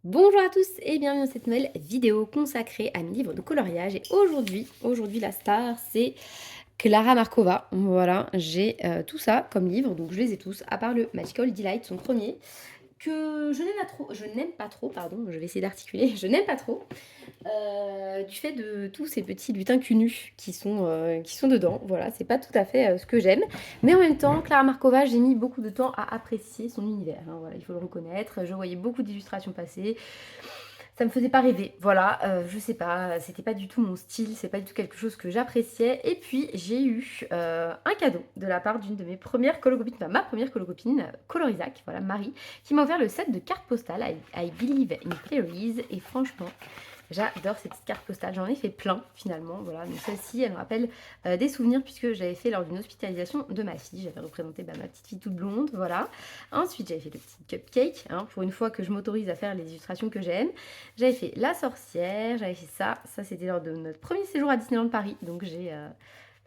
Bonjour à tous et bienvenue dans cette nouvelle vidéo consacrée à mes livres de coloriage. Et aujourd'hui la star, c'est Clara Markova. Voilà, j'ai tout ça comme livre, donc je les ai tous, à part le Magical Delight, son premier, que je n'aime pas trop, pardon, je vais essayer d'articuler, je n'aime pas trop, du fait de tous ces petits lutins cul nus qui sont dedans. Voilà, c'est pas tout à fait ce que j'aime. Mais en même temps, Clara Markova, j'ai mis beaucoup de temps à apprécier son univers, hein, voilà, il faut le reconnaître. Je voyais beaucoup d'illustrations passer. Ça me faisait pas rêver, voilà, je sais pas, c'était pas du tout mon style, c'est pas du tout quelque chose que j'appréciais. Et puis j'ai eu un cadeau de la part d'une de mes premières colocopines, enfin ma première colocopine, Colorisac, voilà, Marie, qui m'a offert le set de cartes postales I Believe in Fairies. Et franchement, j'adore ces petites cartes postales, j'en ai fait plein finalement, voilà. Donc celle-ci, elle me rappelle des souvenirs puisque j'avais fait lors d'une hospitalisation de ma fille, j'avais représenté ma petite fille toute blonde, voilà. Ensuite, j'avais fait le petit cupcake, hein, pour une fois que je m'autorise à faire les illustrations que j'aime. J'avais fait la sorcière, j'avais fait ça c'était lors de notre premier séjour à Disneyland Paris, donc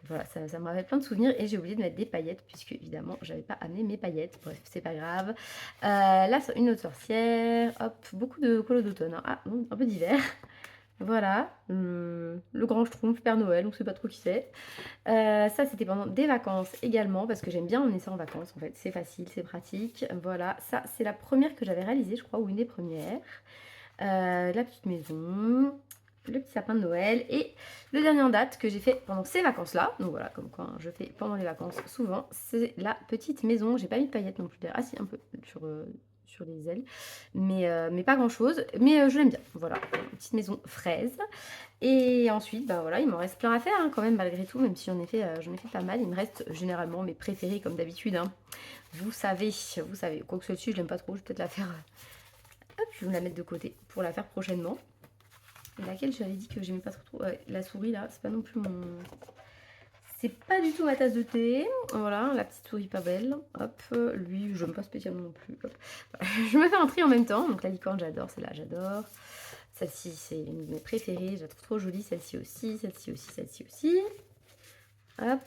voilà, ça me rappelle plein de souvenirs. Et j'ai oublié de mettre des paillettes, puisque évidemment, j'avais pas amené mes paillettes. Bref, c'est pas grave. Là, une autre sorcière. Hop, beaucoup de colos d'automne, hein. Ah, un peu d'hiver. Voilà. Le grand schtroumpf, Père Noël, on sait pas trop qui c'est. Ça, c'était pendant des vacances également, parce que j'aime bien emmener ça en vacances, en fait. C'est facile, c'est pratique. Voilà, ça, c'est la première que j'avais réalisée, je crois, ou une des premières. La petite maison, le petit sapin de Noël et le dernier en date que j'ai fait pendant ces vacances-là. Donc voilà, comme quoi, hein, je fais pendant les vacances souvent, c'est la petite maison. J'ai pas mis de paillettes non plus derrière. Ah si, un peu sur les ailes, mais pas grand-chose. Mais je l'aime bien. Voilà, une petite maison fraise. Et ensuite, bah voilà, il m'en reste plein à faire, hein, quand même, malgré tout, même si j'en ai fait pas mal. Il me reste généralement mes préférés comme d'habitude, hein. Vous savez, quoique celle-ci, je l'aime pas trop, je vais peut-être la faire. Hop, je vais me la mettre de côté pour la faire prochainement. Et laquelle j'avais dit que j'aimais pas trop, ouais, la souris là, c'est pas non plus mon... C'est pas du tout ma tasse de thé. Voilà, la petite souris pas belle. Hop, lui, je n'aime pas spécialement non plus. Hop. Voilà. Je me fais un tri en même temps. Donc la licorne, j'adore, celle-là, j'adore. Celle-ci, c'est une de mes préférées. Je la trouve trop jolie. Celle-ci aussi, celle-ci aussi, celle-ci aussi. Hop,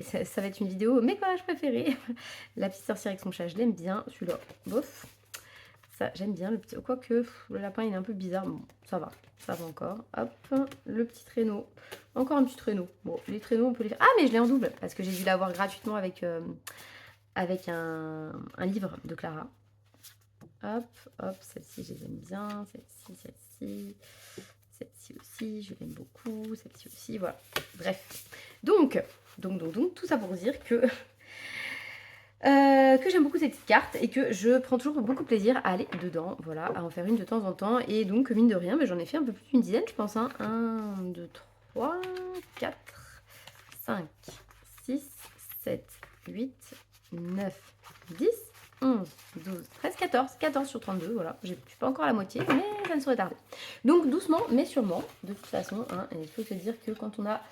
ça va être une vidéo mes collages préférés. La petite sorcière avec son chat, je l'aime bien. Celui-là, bof. Ça, j'aime bien le petit. Quoique, le lapin il est un peu bizarre. Bon, ça va encore. Hop, le petit traîneau. Encore un petit traîneau. Bon, les traîneaux, on peut les faire. Ah, mais je l'ai en double parce que j'ai dû l'avoir gratuitement avec un livre de Clara. Hop, hop, celle-ci, je les aime bien. Celle-ci. Celle-ci aussi, je l'aime beaucoup. Celle-ci aussi, voilà. Bref. Donc, tout ça pour dire que j'aime beaucoup ces petites cartes et que je prends toujours beaucoup de plaisir à aller dedans, voilà, à en faire une de temps en temps. Et donc, mine de rien, mais j'en ai fait un peu plus d'une dizaine, je pense, hein. 1, 2, 3, 4, 5, 6, 7, 8, 9, 10, 11, 12, 13, 14 sur 32, voilà. Je suis pas encore à la moitié, mais ça ne saurait tarder. Donc, doucement, mais sûrement, de toute façon, hein, et il faut se dire que quand on a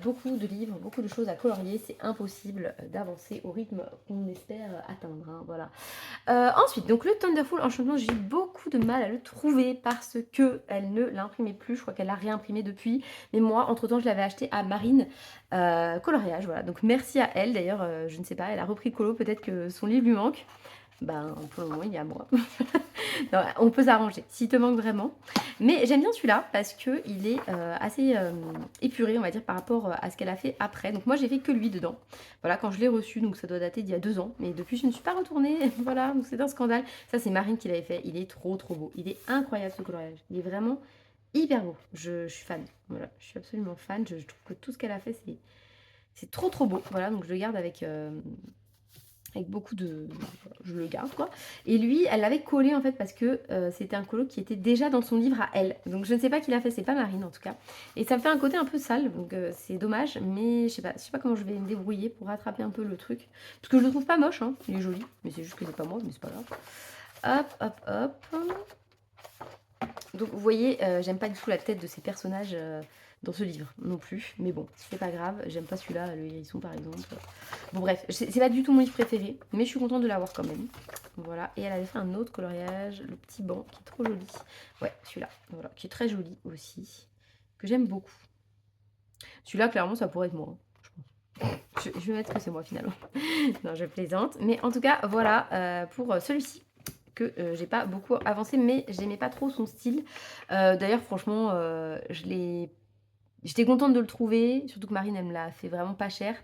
beaucoup de livres, beaucoup de choses à colorier, c'est impossible d'avancer au rythme qu'on espère atteindre, hein, voilà. Ensuite, donc le Thunderful Enchantement, j'ai eu beaucoup de mal à le trouver parce que elle ne l'imprimait plus. Je crois qu'elle l'a réimprimé depuis. Mais moi, entre-temps, je l'avais acheté à Marine Coloriage, voilà. Donc merci à elle. D'ailleurs, je ne sais pas, elle a repris le colo. Peut-être que son livre lui manque. Ben, pour le moment, il y a moi. Non, on peut s'arranger, s'il te manque vraiment. Mais j'aime bien celui-là parce qu'il est assez épuré, on va dire, par rapport à ce qu'elle a fait après. Donc moi, j'ai fait que lui dedans. Voilà, quand je l'ai reçu, donc ça doit dater d'il y a 2 ans. Mais depuis, je ne suis pas retournée. Voilà, donc c'est un scandale. Ça, c'est Marine qui l'avait fait. Il est trop, trop beau. Il est incroyable, ce coloriage. Il est vraiment hyper beau. Je suis fan. Voilà, je suis absolument fan. Je trouve que tout ce qu'elle a fait, c'est trop, trop beau. Voilà, donc je le garde avec beaucoup de... Je le garde, quoi. Et lui, elle l'avait collé, en fait, parce que c'était un colo qui était déjà dans son livre à elle. Donc, je ne sais pas qui l'a fait, c'est pas Marine, en tout cas. Et ça me fait un côté un peu sale, donc c'est dommage. Mais je sais pas comment je vais me débrouiller pour rattraper un peu le truc. Parce que je le trouve pas moche, hein. Il est joli. Mais c'est juste que c'est pas moi, mais c'est pas grave. Hop, hop, hop. Donc, vous voyez, j'aime pas du tout la tête de ces personnages dans ce livre non plus. Mais bon, c'est pas grave. J'aime pas celui-là, le hérisson, par exemple. Bon bref, c'est pas du tout mon livre préféré, mais je suis contente de l'avoir quand même. Voilà, et elle avait fait un autre coloriage, le petit banc, qui est trop joli. Ouais, celui-là, voilà, qui est très joli aussi, que j'aime beaucoup. Celui-là, clairement, ça pourrait être moi, hein, je pense. Je vais mettre que c'est moi finalement. Non, je plaisante. Mais en tout cas, voilà pour celui-ci que j'ai pas beaucoup avancé, mais j'aimais pas trop son style. D'ailleurs, franchement, j'étais contente de le trouver, surtout que Marine, elle me l'a fait vraiment pas cher.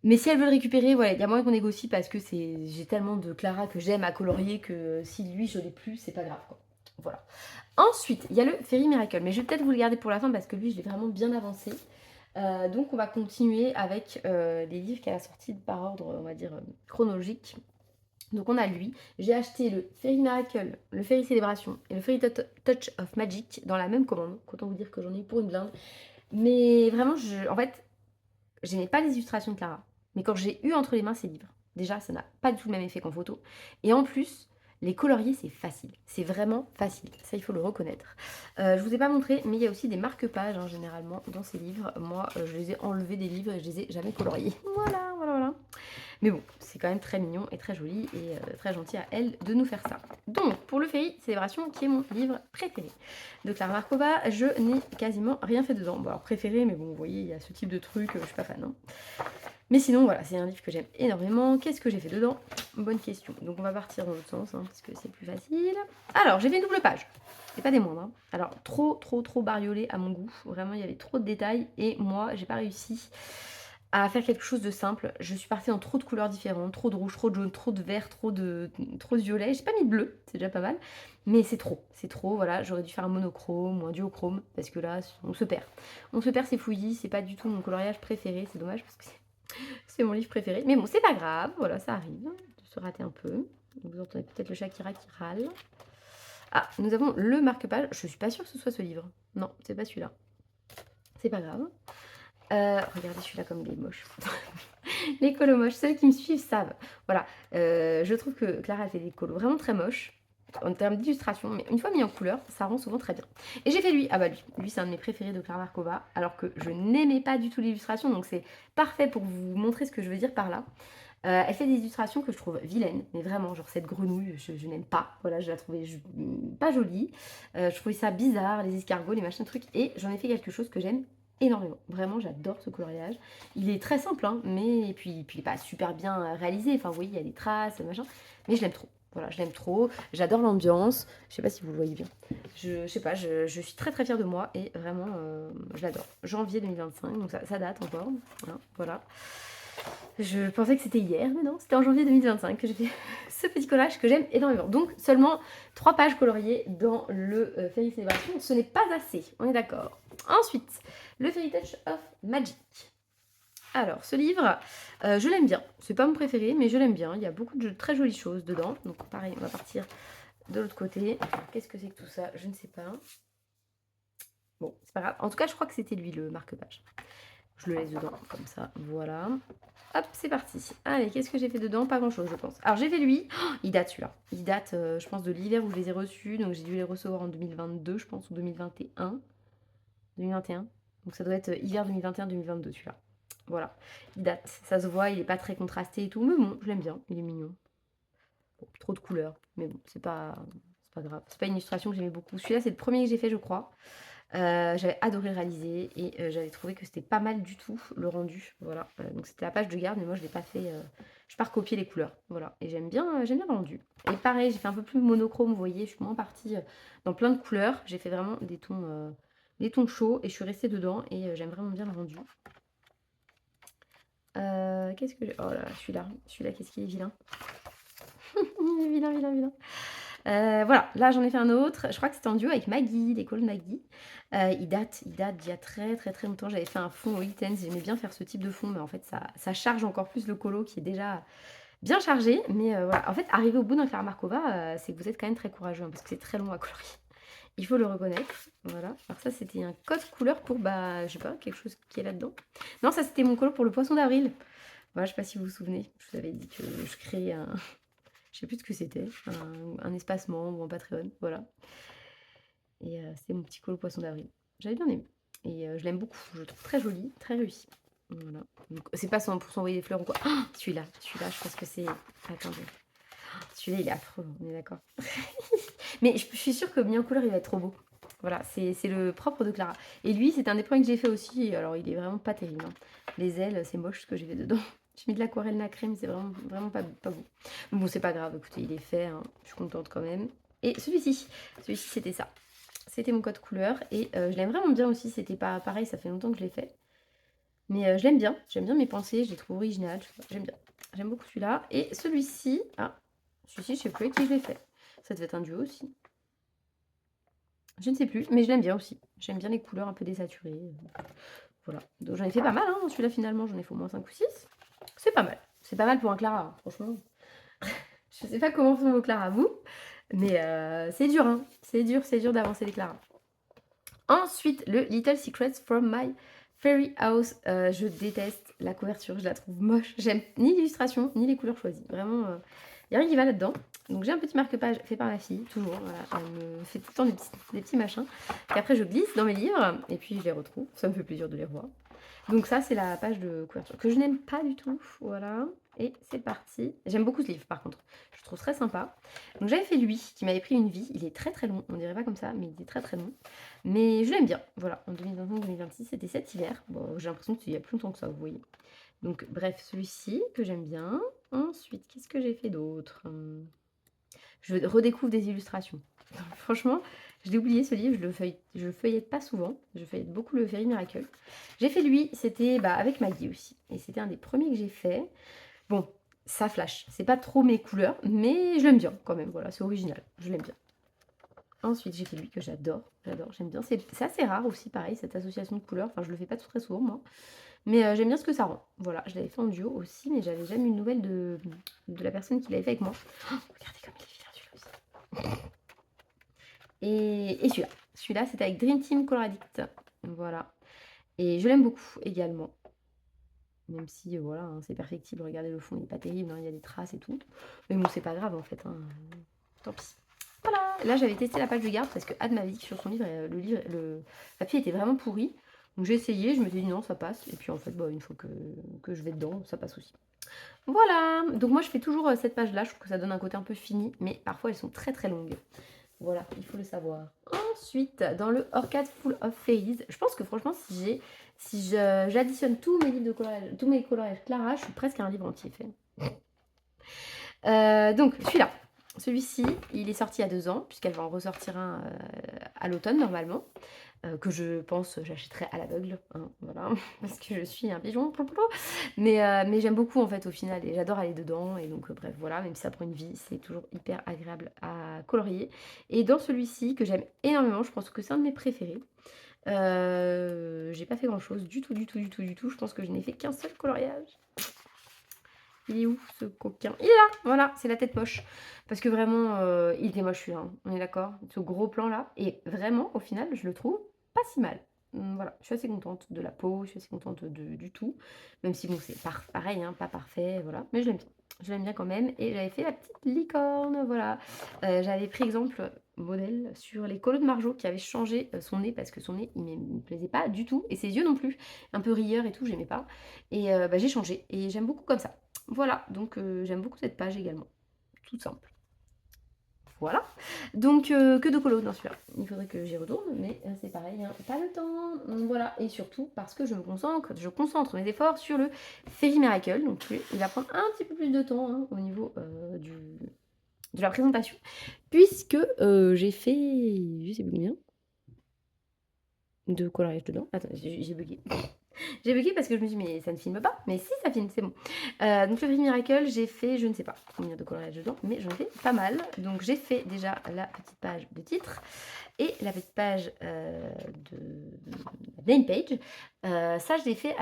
Mais si elle veut le récupérer, voilà, il y a moyen qu'on négocie parce que j'ai tellement de Clara que j'aime à colorier que si lui je l'ai plus, c'est pas grave quoi. Voilà. Ensuite, il y a le Fairy Miracle, mais je vais peut-être vous le garder pour la fin parce que lui je l'ai vraiment bien avancé. Donc on va continuer avec les livres qu'elle a sortis par ordre, on va dire, chronologique. Donc on a lui, j'ai acheté le Fairy Miracle, le Fairy Célébration et le Fairy Touch of Magic dans la même commande. Autant vous dire que j'en ai eu pour une blinde. Mais vraiment, en fait, j'aimais pas les illustrations de Clara. Mais quand j'ai eu entre les mains ces livres, déjà, ça n'a pas du tout le même effet qu'en photo. Et en plus, les colorier, c'est facile. C'est vraiment facile. Ça, il faut le reconnaître. Je vous ai pas montré, mais il y a aussi des marque-pages, hein, généralement, dans ces livres. Moi, je les ai enlevés des livres et je les ai jamais coloriés. Voilà, voilà, voilà. Mais bon, c'est quand même très mignon et très joli et très gentil à elle de nous faire ça. Donc, pour le Fairy Célébration, qui est mon livre préféré de Clara Markova, je n'ai quasiment rien fait dedans. Bon, alors préféré, mais bon, vous voyez, il y a ce type de truc, je suis pas fan. Hein. Mais sinon, voilà, c'est un livre que j'aime énormément. Qu'est-ce que j'ai fait dedans? Bonne question. Donc, on va partir dans l'autre sens, hein, parce que c'est plus facile. Alors, j'ai fait une double page. Et pas des moindres. Hein. Alors, trop bariolé à mon goût. Vraiment, il y avait trop de détails. Et moi, j'ai pas réussi à faire quelque chose de simple. Je suis partie dans trop de couleurs différentes, trop de rouge, trop de jaune, trop de vert, trop de violet. J'ai pas mis de bleu, c'est déjà pas mal, mais c'est trop, voilà. J'aurais dû faire un monochrome ou un duochrome, parce que là, on se perd. On se perd, c'est fouillis, c'est pas du tout mon coloriage préféré, c'est dommage, parce que c'est mon livre préféré. Mais bon, c'est pas grave, voilà, ça arrive de se rater un peu. Vous entendez peut-être le Shakira qui râle. Ah, nous avons le marque-page. Je suis pas sûre que ce soit ce livre. Non, c'est pas celui-là. C'est pas grave. Regardez celui-là comme il est moche. Les colos moches, ceux qui me suivent savent. Voilà, je trouve que Clara fait des colos vraiment très moches en termes d'illustration, mais une fois mis en couleur, ça rend souvent très bien. Et j'ai fait lui, ah bah lui c'est un de mes préférés de Clara Markova, alors que je n'aimais pas du tout l'illustration, donc c'est parfait pour vous montrer ce que je veux dire par là. Elle fait des illustrations que je trouve vilaines, mais vraiment, genre cette grenouille, je n'aime pas. Voilà, je la trouvais pas jolie. Je trouvais ça bizarre, les escargots, les machins trucs, et j'en ai fait quelque chose que j'aime énormément. Vraiment, j'adore ce coloriage. Il est très simple, hein, mais puis il n'est pas super bien réalisé. Enfin, vous voyez, il y a des traces, machin, mais je l'aime trop. Voilà, je l'aime trop. J'adore l'ambiance. Je sais pas si vous le voyez bien. Je sais pas, je suis très très fière de moi et vraiment, je l'adore. Janvier 2025, donc ça date encore. Voilà. Je pensais que c'était hier, mais non, c'était en janvier 2025 que j'ai fait ce petit collage que j'aime énormément. Donc seulement 3 pages coloriées dans le Fairy Celebration, ce n'est pas assez, on est d'accord. Ensuite, le Fairy Touch of Magic. Alors, ce livre, je l'aime bien. C'est pas mon préféré, mais je l'aime bien. Il y a beaucoup de très jolies choses dedans. Donc pareil, on va partir de l'autre côté. Qu'est-ce que c'est que tout ça? Je ne sais pas. Bon, c'est pas grave. En tout cas, je crois que c'était lui le marque-page. Je le laisse dedans, comme ça, voilà. Hop, c'est parti. Allez, qu'est-ce que j'ai fait dedans? Pas grand-chose, je pense. Alors, j'ai fait lui. Oh, il date, celui-là. Il date, je pense, de l'hiver où je les ai reçus. Donc, j'ai dû les recevoir en 2022, je pense, ou 2021. 2021. Donc, ça doit être hiver 2021-2022, celui-là. Voilà. Il date. Ça se voit, il est pas très contrasté et tout. Mais bon, je l'aime bien. Il est mignon. Bon, trop de couleurs. Mais bon, c'est pas grave. C'est pas une illustration que j'aimais beaucoup. Celui-là, c'est le premier que j'ai fait, je crois. J'avais adoré le réaliser et j'avais trouvé que c'était pas mal du tout le rendu. Voilà, donc c'était la page de garde, mais moi je l'ai pas fait. Je pas recopié les couleurs. Voilà, et j'aime bien le rendu. Et pareil, j'ai fait un peu plus monochrome, vous voyez, je suis moins partie dans plein de couleurs. J'ai fait vraiment des tons chauds et je suis restée dedans et j'aime vraiment bien le rendu. Qu'est-ce que j'ai. Oh là là, celui-là, qu'est-ce qu'il est vilain. Il est vilain, vilain, vilain. Voilà, là j'en ai fait un autre. Je crois que c'était en duo avec Maggie, les colos de Maggie. Il date d'il y a très très très longtemps. J'avais fait un fond au Intense. J'aimais bien faire ce type de fond, mais en fait ça charge encore plus le colo qui est déjà bien chargé. Mais voilà, en fait, arriver au bout d'un Clara Markova, c'est que vous êtes quand même très courageux, hein, parce que c'est très long à colorier. Il faut le reconnaître. Voilà. Alors ça, c'était un code couleur pour, bah, je sais pas, quelque chose qui est là-dedans. Non, ça c'était mon colo pour le poisson d'avril. Voilà, je sais pas si vous vous souvenez. Je vous avais dit que je créais un. Je sais plus ce que c'était, un espace membre ou un Patreon, voilà. Et c'était mon petit colo poisson d'avril. J'avais bien aimé. Et je l'aime beaucoup, je le trouve très joli, très réussi. Voilà. Donc c'est pas pour s'envoyer des fleurs ou quoi. Oh, celui-là, je pense que c'est. Attendez. Celui-là, il est affreux, on est d'accord. Mais je suis sûre que mis en couleur, il va être trop beau. Voilà, c'est le propre de Clara. Et lui, c'est un des premiers que j'ai fait aussi. Alors, il est vraiment pas terrible. Hein. Les ailes, c'est moche ce que j'ai fait dedans. J'ai mis de l'aquarelle nacrée, mais c'est vraiment pas beau. Bon, c'est pas grave, écoutez, il est fait, hein, je suis contente quand même. Et celui-ci c'était ça. C'était mon code couleur et je l'aime vraiment bien aussi, c'était pas pareil, ça fait longtemps que je l'ai fait. Mais je l'aime bien, j'aime bien mes pensées, je les trouve originales, je sais pas, j'aime bien. J'aime beaucoup celui-là. Et celui-ci, celui-ci, je sais plus avec qui je l'ai fait. Ça devait être un duo aussi. Je ne sais plus, mais je l'aime bien aussi. J'aime bien les couleurs un peu désaturées. Voilà. Donc j'en ai fait pas mal, hein, celui-là finalement, j'en ai fait au moins 5 ou 6. C'est pas mal. C'est pas mal pour un Clara, hein, franchement. Je sais pas comment font vos Clara vous, mais c'est dur, hein. C'est dur d'avancer les Clara. Ensuite, le Little Secrets from My Fairy House. Je déteste la couverture, je la trouve moche. J'aime ni l'illustration, ni les couleurs choisies. Vraiment, il n'y a rien qui va là-dedans. Donc j'ai un petit marque-page fait par ma fille, toujours. Voilà. Elle me fait tout le temps des petits machins. Qu'après je glisse dans mes livres, et puis je les retrouve. Ça me fait plaisir de les revoir. Donc ça, c'est la page de couverture que je n'aime pas du tout. Voilà. Et c'est parti. J'aime beaucoup ce livre, par contre. Je le trouve très sympa. Donc j'avais fait lui, qui m'avait pris une vie. Il est très très long. On dirait pas comme ça, mais il est très très long. Mais je l'aime bien. Voilà. En 2025-2026, c'était cet hiver. Bon, j'ai l'impression qu'il y a plus longtemps que ça, vous voyez. Donc bref, celui-ci que j'aime bien. Ensuite, qu'est-ce que j'ai fait d'autre? Je redécouvre des illustrations. Franchement, je l'ai oublié ce livre, je le feuillette pas souvent. Je feuillette beaucoup le Fairy Miracle. J'ai fait lui, c'était avec Maggie aussi. Et c'était un des premiers que j'ai fait. Bon, ça flash. C'est pas trop mes couleurs, mais je l'aime bien quand même. Voilà, c'est original. Je l'aime bien. Ensuite, j'ai fait lui que j'adore. J'aime bien. C'est assez rare aussi, pareil, cette association de couleurs. Enfin, je le fais pas très souvent, moi. Mais j'aime bien ce que ça rend. Voilà, je l'avais fait en duo aussi, mais j'avais jamais eu une nouvelle de la personne qui l'avait fait avec moi. Oh, regardez comme il est bien celui-là aussi. Et celui-là. Celui-là, c'était avec Dream Team Color Addict. Voilà. Et je l'aime beaucoup également. Même si, voilà, hein, c'est perfectible. Regardez le fond, il n'est pas terrible, hein, il y a des traces et tout. Mais bon, c'est pas grave en fait. Hein. Tant pis. Voilà. Là, j'avais testé la page de garde parce que Ad m'avait dit que sur son livre, le papier était vraiment pourri. Donc j'ai essayé, je me suis dit non, ça passe. Et puis en fait, une fois que je vais dedans, ça passe aussi. Voilà. Donc moi, je fais toujours cette page-là. Je trouve que ça donne un côté un peu fini. Mais parfois, elles sont très très longues. Voilà, il faut le savoir. Ensuite, dans le Orchid Full of Fairies, je pense que franchement, j'additionne tous mes livres de coloriage, tous mes coloriages Clara, je suis presque à un livre entier fait. Donc, celui-là. Celui-ci, il est sorti il y a 2 ans, puisqu'elle va en ressortir un à l'automne normalement, que je pense j'achèterai à l'aveugle, hein, voilà, parce que je suis un pigeon, mais j'aime beaucoup en fait au final, et j'adore aller dedans, et donc bref, voilà, même si ça prend une vie, c'est toujours hyper agréable à colorier. Et dans celui-ci, que j'aime énormément, je pense que c'est un de mes préférés, j'ai pas fait grand-chose du tout, je pense que je n'ai fait qu'un seul coloriage. Il est où ce coquin? Il est là! Voilà, c'est la tête moche. Parce que vraiment, il était moche celui-là, hein, on est d'accord? Ce gros plan là et vraiment au final, je le trouve pas si mal. Voilà, je suis assez contente de la peau, je suis assez contente du tout. Même si bon, c'est pareil, hein, pas parfait, voilà, mais je l'aime bien. Je l'aime bien quand même et j'avais fait la petite licorne, voilà. J'avais pris exemple, modèle sur les colos de Marjo qui avait changé, son nez parce que son nez, il me plaisait pas du tout et ses yeux non plus. Un peu rieur et tout, j'aimais pas et j'ai changé et j'aime beaucoup comme ça. Voilà, donc j'aime beaucoup cette page également. Toute simple. Voilà. Donc que de colo dans celui-là. Il faudrait que j'y retourne, mais c'est pareil, hein, pas le temps. Donc, voilà, et surtout parce que je concentre mes efforts sur le Fairy Miracle. Donc lui, il va prendre un petit peu plus de temps hein, au niveau de la présentation. Puisque j'ai fait, je sais plus combien, de coloriage dedans. Attends, j'ai bugué. J'ai bugué parce que je me suis dit, mais ça ne filme pas. Mais si, ça filme, c'est bon. Donc, le Fairy Miracle, j'ai fait, je ne sais pas combien de coloriage dedans, mais j'en ai fait pas mal. Donc, j'ai fait déjà la petite page de titre et la petite page de la name page. Ça, je l'ai fait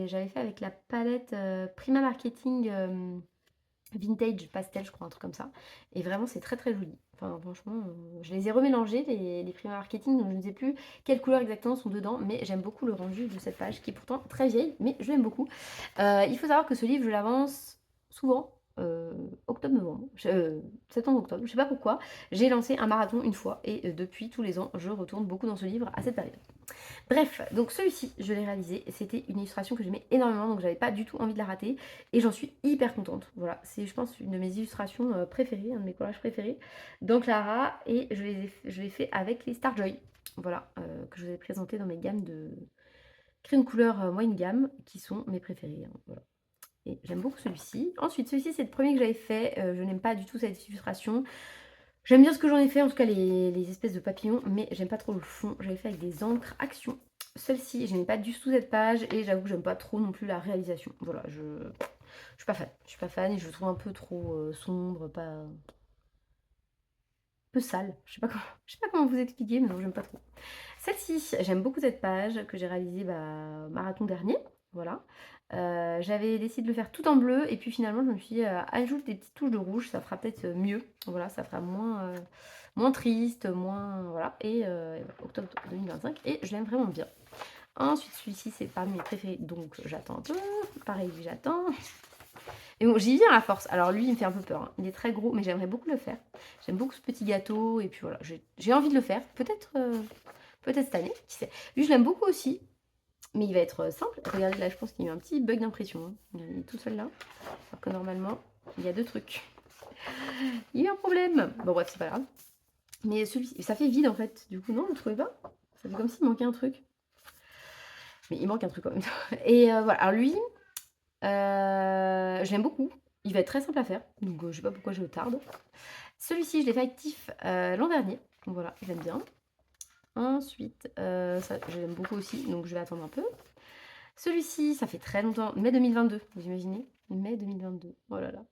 j'avais fait avec la palette Prima Marketing Vintage Pastel, je crois, un truc comme ça. Et vraiment, c'est très très joli. Enfin, franchement, je les ai remélangés, les Prima Marketing, donc je ne sais plus quelles couleurs exactement sont dedans, mais j'aime beaucoup le rendu de cette page, qui est pourtant très vieille, mais je l'aime beaucoup. Il faut savoir que ce livre, je l'avance souvent, octobre-novembre, septembre-octobre, je sais pas pourquoi. J'ai lancé un marathon une fois, et depuis, tous les ans, je retourne beaucoup dans ce livre à cette période. Bref, donc celui-ci, je l'ai réalisé. C'était une illustration que j'aimais énormément, donc j'avais pas du tout envie de la rater. Et j'en suis hyper contente. Voilà, c'est, je pense, une de mes illustrations préférées, un de mes collages préférés dans Clara. Et je l'ai fait avec les Starjoy. Voilà, que je vous ai présenté dans mes gammes de crème couleur moyenne gamme, qui sont mes préférées. Hein, voilà. et j'aime beaucoup celui-ci. Ensuite, celui-ci, c'est le premier que j'avais fait, je n'aime pas du tout cette illustration. J'aime bien ce que j'en ai fait, en tout cas les espèces de papillons, mais j'aime pas trop le fond. J'avais fait avec des encres Action. Celle-ci, j'aimais pas du tout cette page et j'avoue que j'aime pas trop non plus la réalisation. Voilà, je suis pas fan. Je suis pas fan et je le trouve un peu trop sombre, pas un peu sale. Je sais pas comment vous expliquer, mais non, j'aime pas trop. Celle-ci, j'aime beaucoup cette page que j'ai réalisée marathon dernier. Voilà. J'avais décidé de le faire tout en bleu et puis finalement je me suis dit ajoute des petites touches de rouge, ça fera peut-être mieux. Voilà, ça fera moins triste, moins. Voilà. Et octobre 2025 et je l'aime vraiment bien. Ensuite, celui-ci, c'est parmi mes préférés, donc j'attends un peu. Pareil, j'attends. Et bon, j'y viens à force. Alors lui, il me fait un peu peur, hein. Il est très gros, mais j'aimerais beaucoup le faire. J'aime beaucoup ce petit gâteau, et puis voilà, j'ai envie de le faire. Peut-être cette année, qui sait. Lui, je l'aime beaucoup aussi, mais il va être simple. Regardez, là, je pense qu'il y a eu un petit bug d'impression, hein. Il est tout seul là, alors que normalement, il y a deux trucs. Il y a eu un problème. Bon bref, c'est pas grave. Mais celui-ci, ça fait vide en fait. Du coup, non, vous ne trouvez pas? Ça fait comme s'il manquait un truc. Mais il manque un truc quand même. Et voilà, alors lui, je l'aime beaucoup. Il va être très simple à faire, donc je sais pas pourquoi je tarde. Celui-ci, je l'ai fait actif l'an dernier. Voilà, j'aime bien. Ensuite, ça, je l'aime beaucoup aussi, donc je vais attendre un peu. Celui-ci, ça fait très longtemps, mai 2022, vous imaginez? Mai 2022, oh là là,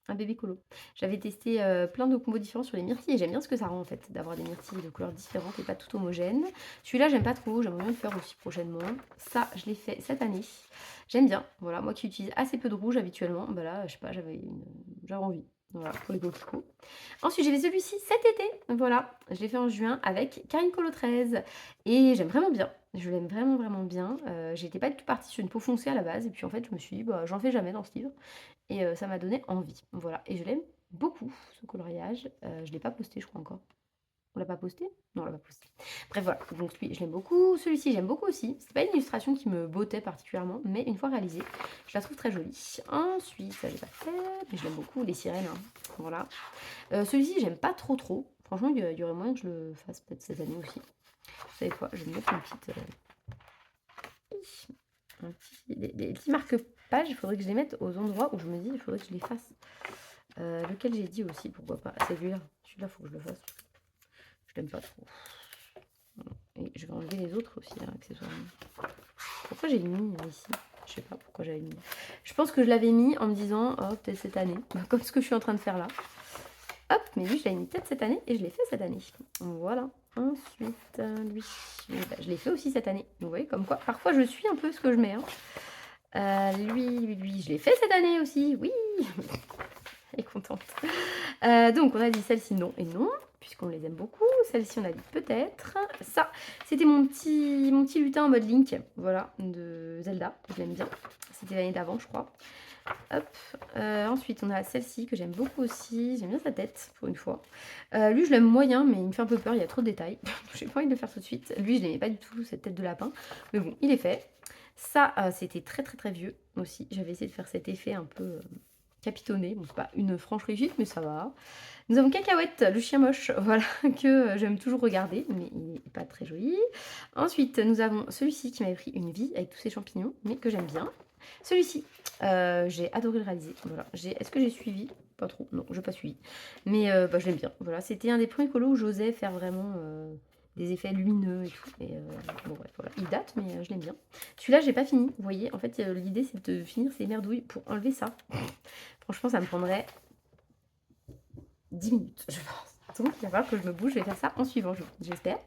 un bébé colo. J'avais testé plein de combos différents sur les myrtilles et j'aime bien ce que ça rend en fait, d'avoir des myrtilles de couleurs différentes et pas tout homogènes. Celui-là, j'aime pas trop, j'aimerais bien le faire aussi prochainement. Ça, je l'ai fait cette année. J'aime bien, voilà, moi qui utilise assez peu de rouge habituellement, bah là, je sais pas, j'avais envie. Voilà, pour les coquelicots. Ensuite, j'ai fait celui-ci cet été. Voilà, je l'ai fait en juin avec Karine Colo 13. Et j'aime vraiment bien. Je l'aime vraiment, vraiment bien. J'étais pas du tout partie sur une peau foncée à la base. Et puis en fait, je me suis dit, bah, j'en fais jamais dans ce livre. Et ça m'a donné envie. Voilà, et je l'aime beaucoup, ce coloriage. Je l'ai pas posté, je crois encore. On l'a pas posté? Non, on l'a pas posté. Bref, voilà. Donc lui, je l'aime beaucoup. Celui-ci, j'aime beaucoup aussi. C'est pas une illustration qui me bottait particulièrement, mais une fois réalisée, je la trouve très jolie. Ensuite, ça j'ai pas fait, mais je l'aime beaucoup, les sirènes, hein. Voilà. Celui-ci, j'aime pas trop trop. Franchement, il y aurait moyen que je le fasse peut-être cette année aussi. Vous savez quoi? Je vais me mettre une petite, des petits marque-pages. Il faudrait que je les mette aux endroits où je me dis, il faudrait que je les fasse. Lequel j'ai dit aussi, pourquoi pas? Celui-là. Celui-là, faut que je le fasse. Je l'aime pas trop. Et je vais enlever les autres aussi, hein, accessoirement. Pourquoi j'ai mis ici? Je sais pas pourquoi j'avais mis. Je pense que je l'avais mis en me disant, oh, peut-être cette année. Comme ce que je suis en train de faire là. Hop, mais lui, je l'avais mis peut-être cette année et je l'ai fait cette année. Voilà. Ensuite, lui, je l'ai fait aussi cette année. Vous voyez, comme quoi, parfois je suis un peu ce que je mets, hein. Lui, je l'ai fait cette année aussi. Oui. Elle est contente. Donc, on a dit celle-ci non et non, puisqu'on les aime beaucoup. Celle-ci, on a dit peut-être. Ça, c'était mon petit lutin en mode Link, voilà, de Zelda. Je l'aime bien. C'était l'année d'avant, je crois. Hop. Ensuite, on a celle-ci que j'aime beaucoup aussi. J'aime bien sa tête, pour une fois. Lui, je l'aime moyen, mais il me fait un peu peur. Il y a trop de détails. J'ai pas envie de le faire tout de suite. Lui, je l'aimais pas du tout, cette tête de lapin. Mais bon, il est fait. Ça, c'était très très très vieux aussi. J'avais essayé de faire cet effet un peu capitonné. Bon, c'est pas une franche réussite, mais ça va. Nous avons Cacahuète, le chien moche, voilà, que j'aime toujours regarder, mais il n'est pas très joli. Ensuite, nous avons celui-ci qui m'avait pris une vie avec tous ces champignons, mais que j'aime bien. Celui-ci, j'ai adoré le réaliser. Voilà. Est-ce que j'ai suivi? Pas trop, non, je n'ai pas suivi. Mais je l'aime bien. Voilà, c'était un des premiers colos où j'osais faire vraiment des effets lumineux et tout. Et bon, bref, voilà. Il date, mais je l'aime bien. Celui-là, j'ai pas fini. Vous voyez, en fait, l'idée, c'est de finir ces merdouilles pour enlever ça. Franchement, ça me prendrait 10 minutes, je pense. Donc, il va falloir que je me bouge. Je vais faire ça en suivant, j'espère.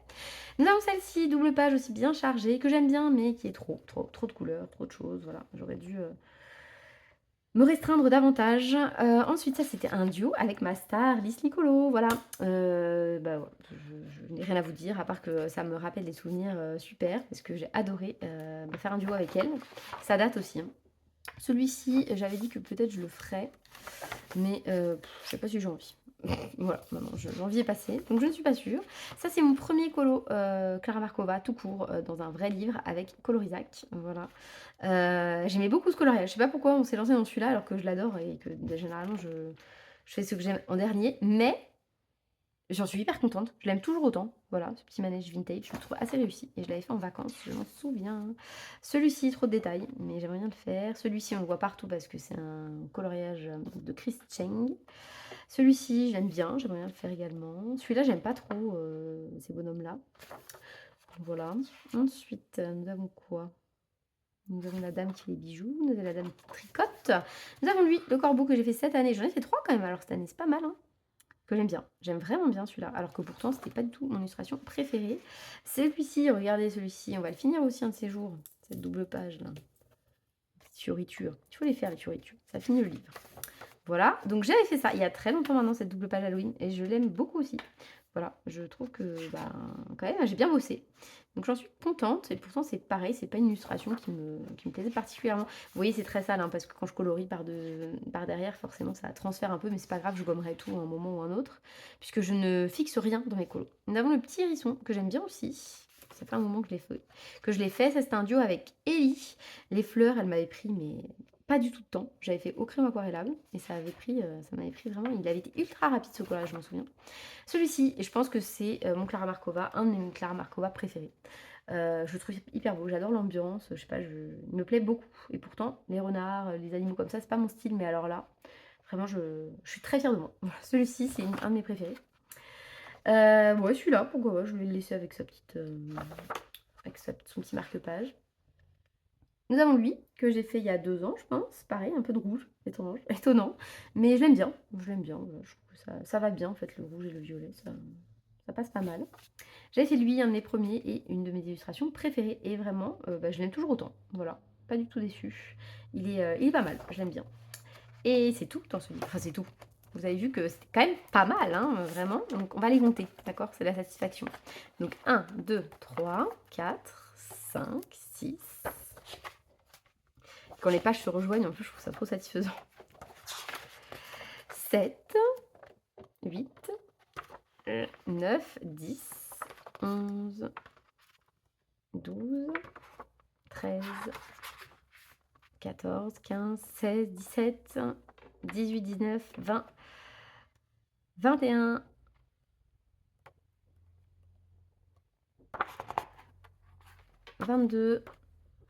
Nous avons celle-ci, double page aussi bien chargée, que j'aime bien, mais qui est trop de couleurs, trop de choses. Voilà, j'aurais dû me restreindre davantage. Ensuite, ça, c'était un duo avec ma star, Lys Nicolo. Voilà. Bah, voilà. Je n'ai rien à vous dire, à part que ça me rappelle des souvenirs super, parce que j'ai adoré faire un duo avec elle. Ça date aussi, hein. Celui-ci, j'avais dit que peut-être je le ferais, mais je sais pas si j'ai envie. Voilà, maintenant l'envie est passée, donc je ne suis pas sûre. Ça, c'est mon premier colo Clara Markova, tout court, dans un vrai livre avec Colorisac. Voilà. J'aimais beaucoup ce coloriage. Je sais pas pourquoi on s'est lancé dans celui-là alors que je l'adore et que généralement je fais ce que j'aime en dernier, mais J'en suis hyper contente, je l'aime toujours autant. Voilà, ce petit manège vintage, je le trouve assez réussi et je l'avais fait en vacances, je m'en souviens. Celui-ci, trop de détails, mais j'aimerais bien le faire. Celui-ci, on le voit partout parce que c'est un coloriage de Chris Cheng. Celui-ci, j'aime bien, j'aimerais bien le faire également. Celui-là, j'aime pas trop ces bonhommes-là. Voilà. Ensuite, nous avons quoi? Nous avons la dame qui fait les bijoux, nous avons la dame qui tricote. Nous avons lui, le corbeau que j'ai fait cette année. J'en ai fait 3 quand même, alors cette année, c'est pas mal, hein, que j'aime bien. J'aime vraiment bien celui-là, alors que pourtant, c'était pas du tout mon illustration préférée. Celui-ci, regardez celui-ci, on va le finir aussi un de ces jours. Cette double page là. Fioritures. Il faut les faire, les fioritures. Ça finit le livre. Voilà, donc j'avais fait ça il y a très longtemps maintenant, cette double page Halloween, et je l'aime beaucoup aussi. Voilà, je trouve que, bah, quand même, j'ai bien bossé. Donc j'en suis contente, et pourtant c'est pareil, c'est pas une illustration qui me plaisait particulièrement. Vous voyez, c'est très sale, hein, parce que quand je colorie par derrière, forcément ça transfère un peu, mais c'est pas grave, je gommerai tout à un moment ou un autre, puisque je ne fixe rien dans mes colos. Nous avons le petit hérisson, que j'aime bien aussi. Ça fait un moment que je l'ai fait. Ça, c'était un duo avec Ellie. Les fleurs, elle m'avait pris, mais pas du tout de temps. J'avais fait au crayon aquarellable et ça m'avait pris vraiment. Il avait été ultra rapide ce collage, je m'en souviens. Celui-ci, et je pense que c'est mon Clara Markova, un de mes Clara Markova préférés. Je le trouve hyper beau, j'adore l'ambiance, je sais pas, il me plaît beaucoup. Et pourtant, les renards, les animaux comme ça, c'est pas mon style, mais alors là, vraiment, je suis très fière de moi. Voilà, celui-ci, c'est un de mes préférés. Ouais, celui-là, pourquoi pas, je vais le laisser avec sa petite, son petit marque-page. Nous avons lui, que j'ai fait il y a 2 ans, je pense. Pareil, un peu de rouge, étonnant, étonnant. Mais je l'aime bien, je l'aime bien. Je trouve que ça va bien, en fait, le rouge et le violet, ça passe pas mal. J'avais fait lui, un de mes premiers et une de mes illustrations préférées. Et vraiment, bah, je l'aime toujours autant. Voilà, pas du tout déçu. Il est pas mal, je l'aime bien. Et c'est tout dans ce livre. Enfin, c'est tout. Vous avez vu que c'était quand même pas mal, hein, vraiment. Donc, on va les compter, d'accord? C'est la satisfaction. Donc, 1, 2, 3, 4, 5, 6. Quand les pages se rejoignent, en plus, je trouve ça trop satisfaisant. 7, 8, 9, 10, 11, 12, 13, 14, 15, 16, 17, 18, 19, 20, 21, 22,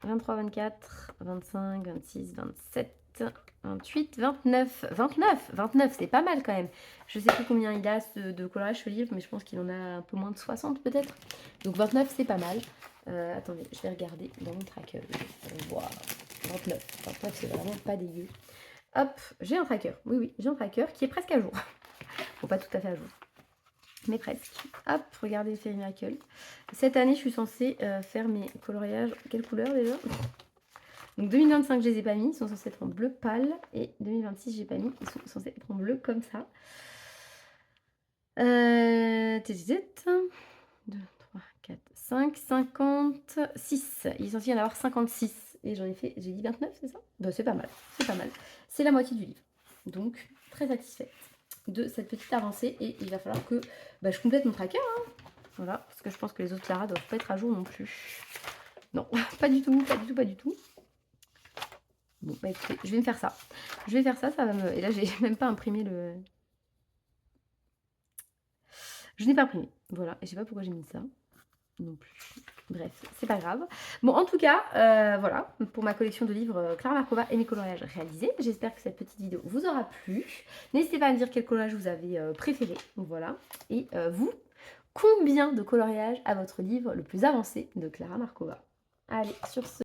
23, 24, 25, 26, 27, 28, 29, 29, c'est pas mal quand même. Je sais plus combien il a de coloriage ce livre, mais je pense qu'il en a un peu moins de 60 peut-être. Donc 29, c'est pas mal. Attendez, je vais regarder dans mon tracker. Wow, 29, c'est vraiment pas dégueu. Hop, j'ai un tracker. Oui, j'ai un tracker qui est presque à jour. Bon, pas tout à fait à jour, mais presque. Hop, regardez Fairy Miracle. Cette année, je suis censée faire mes coloriages. Quelle couleur déjà? Donc 2025, je les ai pas mis, ils sont censés être en bleu pâle. Et 2026, j'ai pas mis, ils sont censés être en bleu comme ça. 2, 3, 4, 5, 56. Il est censé y en avoir 56. Et j'ai dit 29, c'est ça? Bah, c'est pas mal, c'est pas mal. C'est la moitié du livre. Donc, très satisfaite de cette petite avancée. Et il va falloir que je complète mon tracker. Hein. Voilà, parce que je pense que les autres Clara doivent pas être à jour non plus. Non, pas du tout, pas du tout, pas du tout. Bon, bah écoutez, je vais me faire ça. Je vais faire ça, ça va me... Et là, j'ai même pas imprimé le... Je n'ai pas imprimé. Voilà, et je sais pas pourquoi j'ai mis ça. Non plus. Bref, c'est pas grave. Bon, en tout cas, voilà, pour ma collection de livres Clara Markova et mes coloriages réalisés. J'espère que cette petite vidéo vous aura plu. N'hésitez pas à me dire quel coloriage vous avez préféré. Voilà. Et vous, combien de coloriages à votre livre le plus avancé de Clara Markova? Allez, sur ce...